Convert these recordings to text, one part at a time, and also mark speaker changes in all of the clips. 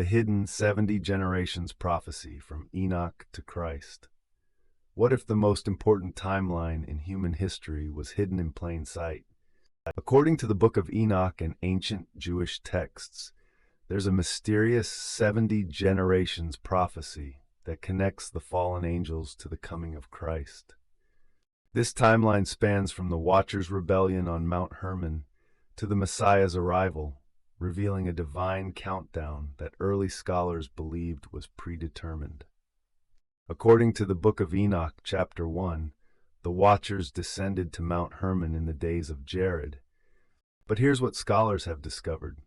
Speaker 1: The hidden 70 generations prophecy from Enoch to Christ. What if the most important timeline in human history was hidden in plain sight? According to the Book of Enoch and ancient Jewish texts, there's a mysterious 70 generations prophecy that connects the fallen angels to the coming of Christ. This timeline spans from the Watchers' rebellion on Mount Hermon to the Messiah's arrival, revealing a divine countdown that early scholars believed was predetermined. According to the Book of Enoch, chapter 1, the Watchers descended to Mount Hermon in the days of Jared. But here's what scholars have discovered.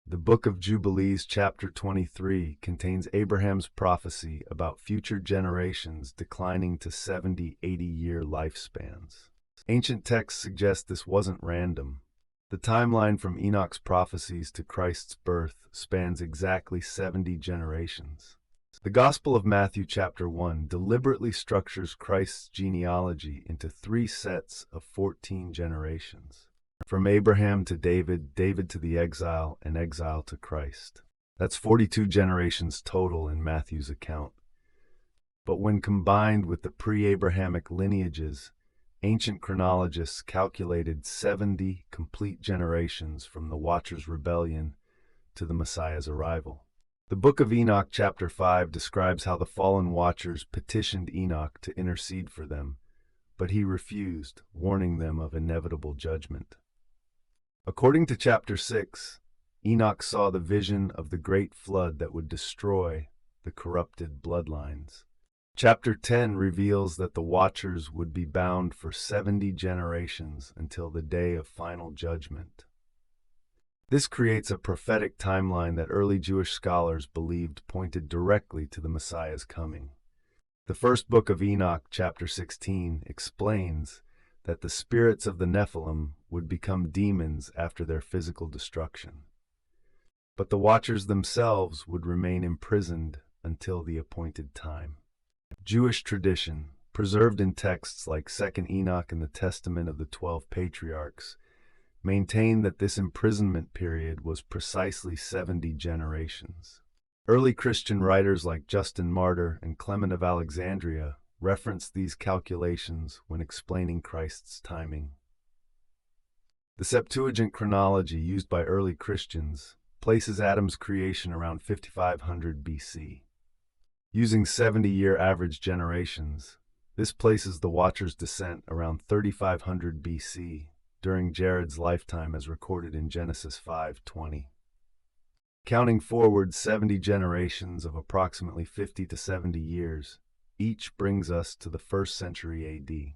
Speaker 1: The Book of Jubilees, chapter 23, contains Abraham's prophecy about future generations declining to 70, 80-year lifespans. Ancient texts suggest this wasn't random. The timeline from Enoch's prophecies to Christ's birth spans exactly 70 generations. The Gospel of Matthew, chapter 1, deliberately structures Christ's genealogy into 3 sets of 14 generations. From Abraham to David, David to the exile, and exile to Christ. That's 42 generations total in Matthew's account. But when combined with the pre-Abrahamic lineages, ancient chronologists calculated 70 complete generations from the Watchers' rebellion to the Messiah's arrival. The Book of Enoch, chapter 5, describes how the fallen Watchers petitioned Enoch to intercede for them, but he refused, warning them of inevitable judgment. According to chapter 6, Enoch saw the vision of the great flood that would destroy the corrupted bloodlines. Chapter 10 reveals that the Watchers would be bound for 70 generations until the day of final judgment. This creates a prophetic timeline that early Jewish scholars believed pointed directly to the Messiah's coming. The first book of Enoch, chapter 16, explains that the spirits of the Nephilim would become demons after their physical destruction. But the Watchers themselves would remain imprisoned until the appointed time. Jewish tradition, preserved in texts like 2nd Enoch and the Testament of the 12 Patriarchs, maintain that this imprisonment period was precisely 70 generations. Early Christian writers like Justin Martyr and Clement of Alexandria referenced these calculations when explaining Christ's timing. The Septuagint chronology used by early Christians places Adam's creation around 5500 BC. Using 70-year average generations, this places the Watchers' descent around 3500 BC, during Jared's lifetime as recorded in Genesis 5:20. Counting forward 70 generations of approximately 50 to 70 years, each brings us to the 1st century AD.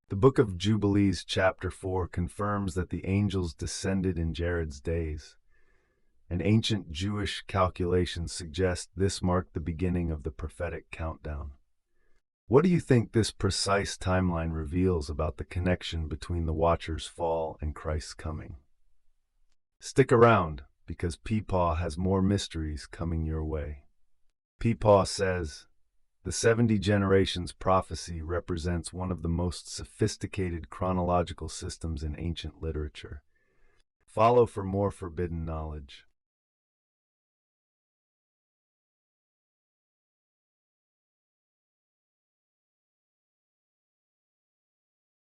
Speaker 1: The Book of Jubilees, chapter 4, confirms that the angels descended in Jared's days, and ancient Jewish calculations suggest this marked the beginning of the prophetic countdown. What do you think this precise timeline reveals about the connection between the Watchers' fall and Christ's coming? Stick around, because Peepaw has more mysteries coming your way. Peepaw says, the 70 generations prophecy represents one of the most sophisticated chronological systems in ancient literature. Follow for more forbidden knowledge.